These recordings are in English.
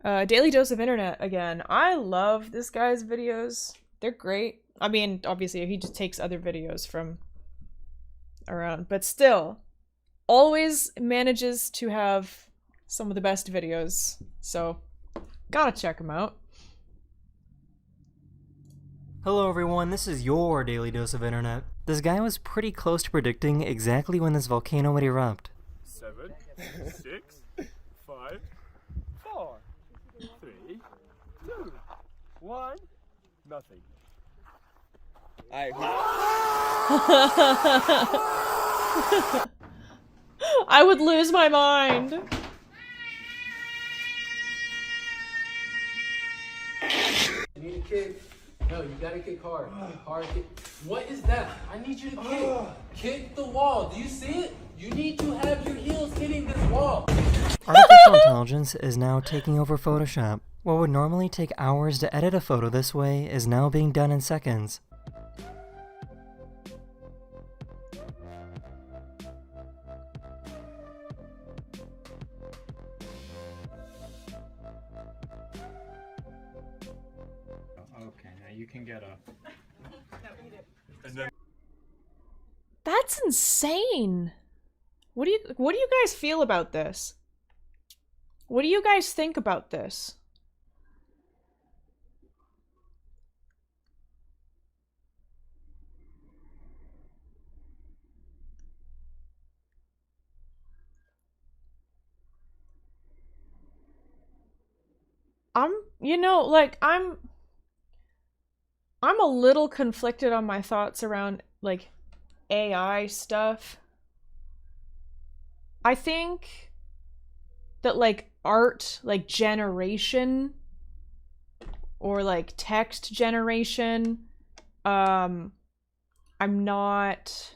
Daily Dose of Internet again. I love this guy's videos. They're great. I mean, obviously, he just takes other videos from around, but still, always manages to have some of the best videos. So, gotta check him out. Hello everyone, this is your Daily Dose of Internet. This guy was pretty close to predicting exactly when this volcano would erupt. 7, 6, 5, 4, 3, 2, 1, nothing. I would lose my mind. You need to kick. No, you gotta kick hard. Hard kick. What is that? I need you to kick. Kick the wall. Do you see it? You need to have your heels hitting this wall. Artificial intelligence is now taking over Photoshop. What would normally take hours to edit a photo this way is now being done in seconds. Okay, now you can get up. That's insane. What do you guys feel about this? What do you guys think about this? I'm a little conflicted on my thoughts around like AI stuff. I think that like art, like generation or like text generation, I'm not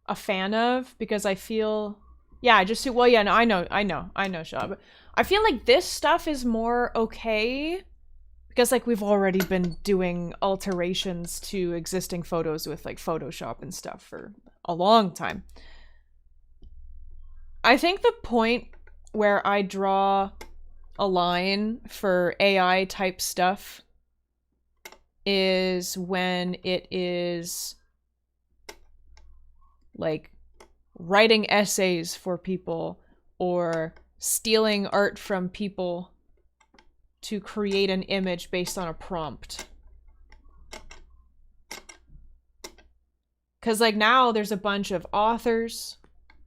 a fan of because I feel, yeah, well, yeah, no, I know, Shaw, but I feel like this stuff is more okay because like we've already been doing alterations to existing photos with like Photoshop and stuff for a long time. I think the point where I draw a line for AI type stuff is when it is like writing essays for people or stealing art from people to create an image based on a prompt. Because like now there's a bunch of authors,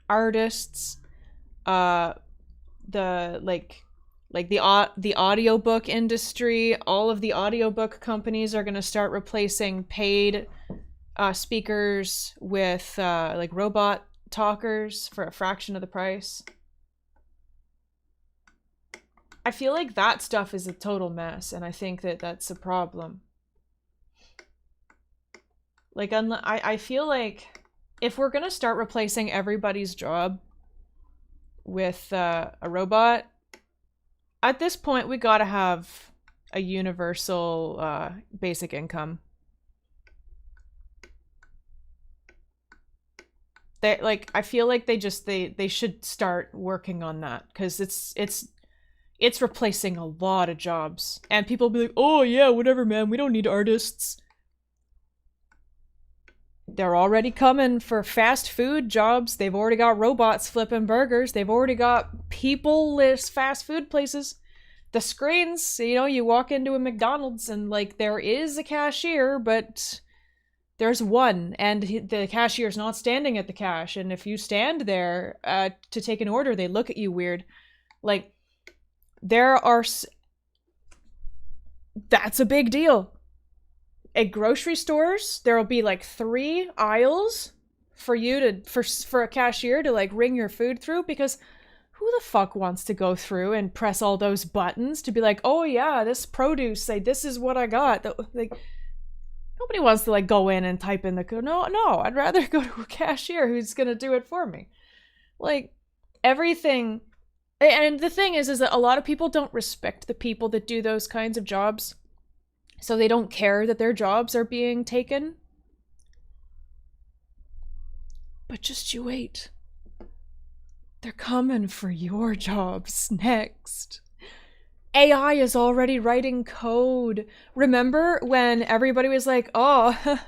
artists, the audiobook industry, all of the audiobook companies are going to start replacing paid speakers with like robot talkers for a fraction of the price. I feel like that stuff is a total mess, and I think that that's a problem. Like, I feel like if we're gonna start replacing everybody's job with a robot, at this point we gotta have a universal basic income. They like, I feel like they should start working on that because it's replacing a lot of jobs. And people will be like, oh yeah, whatever, man, we don't need artists. They're already coming for fast food jobs. They've already got robots flipping burgers. They've already got people-less fast food places. The screens, you know, you walk into a McDonald's and like there is a cashier, but there's one, and the cashier's not standing at the cash. And if you stand there to take an order, they look at you weird. Like, that's a big deal. At grocery stores, there will be like 3 aisles for you for a cashier to like ring your food through, because who the fuck wants to go through and press all those buttons to be like, oh yeah, this produce, say this is what I got. Like, nobody wants to like go in and type in the code. No, I'd rather go to a cashier who's gonna do it for me. Like, everything. And the thing is that a lot of people don't respect the people that do those kinds of jobs. So they don't care that their jobs are being taken. But just you wait. They're coming for your jobs next. AI is already writing code. Remember when everybody was like, oh,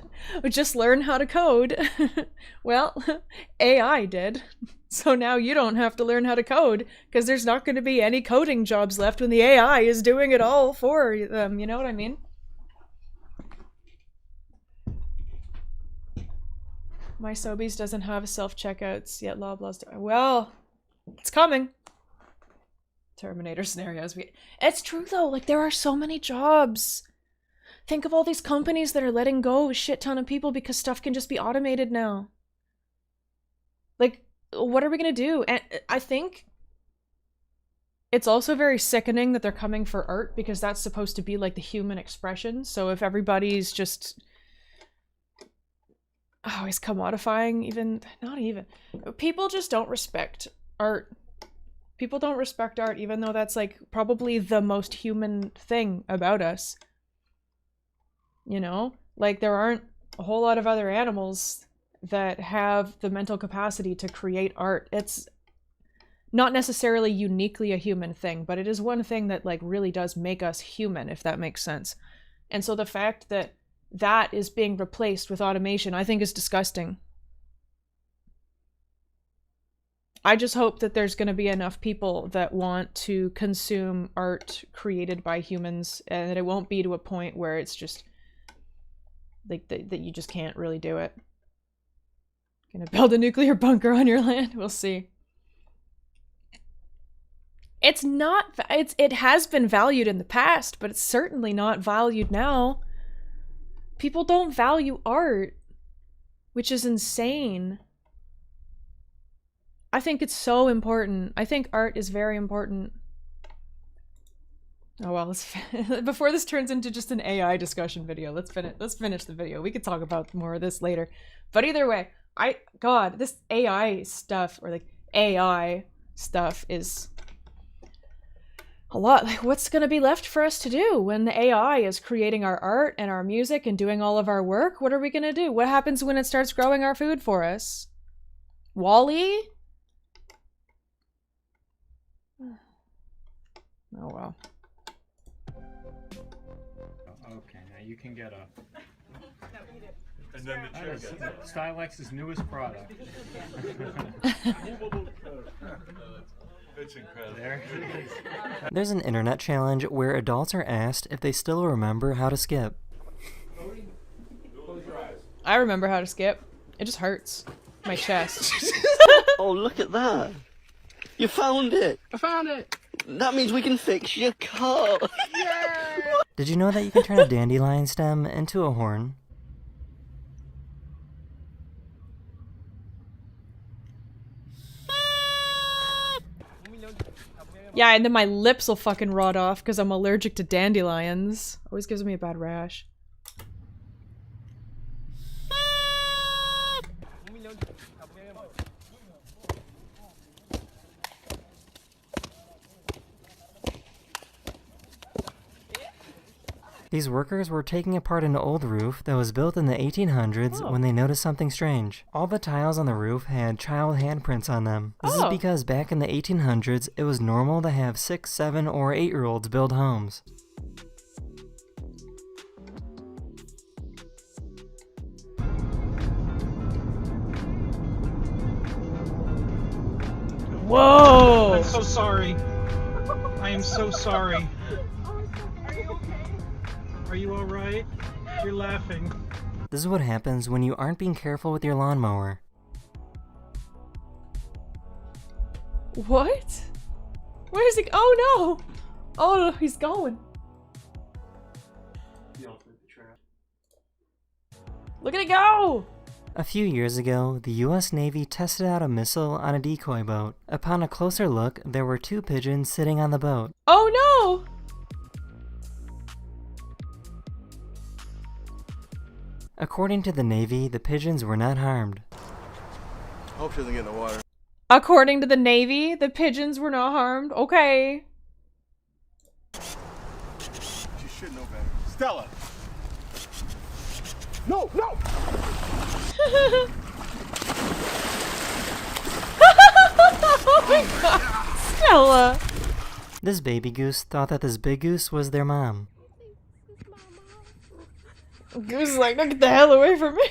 just learn how to code? Well, AI did. So now you don't have to learn how to code, because there's not going to be any coding jobs left when the AI is doing it all for them. You know what I mean? My Sobeys doesn't have self-checkouts yet. Loblaw's doing. Well, it's coming. Terminator scenarios. It's true though, like there are so many jobs. Think of all these companies that are letting go a shit ton of people because stuff can just be automated now. Like, what are we gonna do? And I think it's also very sickening that they're coming for art, because that's supposed to be like the human expression. So if everybody's just always commodifying, people just don't respect art. People don't respect art, even though that's like probably the most human thing about us. You know? Like there aren't a whole lot of other animals that have the mental capacity to create art. It's not necessarily uniquely a human thing, but it is one thing that like really does make us human, if that makes sense. And so the fact that that is being replaced with automation, I think is disgusting. I just hope that there's going to be enough people that want to consume art created by humans, and that it won't be to a point where it's just like that you just can't really do it. Gonna build a nuclear bunker on your land? We'll see. It has been valued in the past, but it's certainly not valued now. People don't value art, which is insane. I think it's so important. I think art is very important. Oh well, before this turns into just an AI discussion video, let's finish the video. We could talk about more of this later. But either way, God, this AI stuff, or like AI stuff, is a lot. Like, what's gonna be left for us to do when the AI is creating our art and our music and doing all of our work? What are we gonna do? What happens when it starts growing our food for us? Wall-E? Oh well. Okay, now you can get a. And then the chair gets it. Stylex's newest product. It's incredible. There it is. There's an internet challenge where adults are asked if they still remember how to skip. I remember how to skip. It just hurts my chest. Oh, look at that. You found it. I found it. That means we can fix your car. Did you know that you can turn a dandelion stem into a horn? Yeah, and then my lips will fucking rot off because I'm allergic to dandelions. Always gives me a bad rash. These workers were taking apart an old roof that was built in the 1800s when they noticed something strange. All the tiles on the roof had child handprints on them. This is because back in the 1800s, it was normal to have 6, 7, or 8-year-olds build homes. Whoa! I'm so sorry. I am so sorry. Are you alright? You're laughing. This is what happens when you aren't being careful with your lawnmower. What? Where is he? Oh no! Oh no, he's going. Look at it go! A few years ago, the US Navy tested out a missile on a decoy boat. Upon a closer look, there were 2 pigeons sitting on the boat. Oh no! According to the Navy, the pigeons were not harmed. Hope she doesn't get in the water. According to the Navy, the pigeons were not harmed. Okay. She should know better. Stella! No, no! Oh my god, Stella! This baby goose thought that this big goose was their mom. Goose is like, no, get the hell away from me.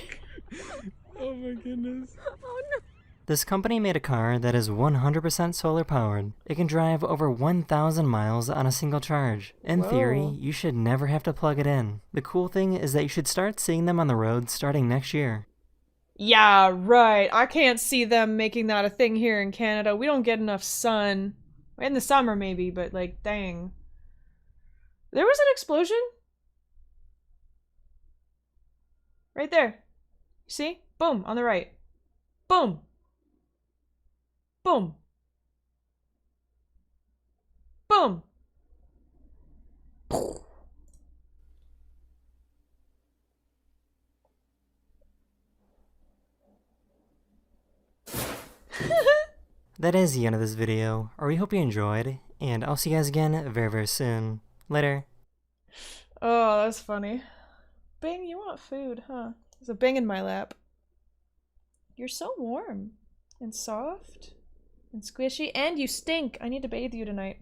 Oh my goodness. Oh no. This company made a car that is 100% solar powered. It can drive over 1,000 miles on a single charge. In theory, you should never have to plug it in. The cool thing is that you should start seeing them on the road starting next year. Yeah, right. I can't see them making that a thing here in Canada. We don't get enough sun. In the summer maybe, but like, dang. There was an explosion? Right there. See? Boom, on the right. Boom. Boom. Boom. That is the end of this video, or we hope you enjoyed, and I'll see you guys again very, very soon. Later. Oh, that's funny. Bing, you want food, huh? There's a Bing in my lap. You're so warm and soft and squishy, and you stink. I need to bathe you tonight.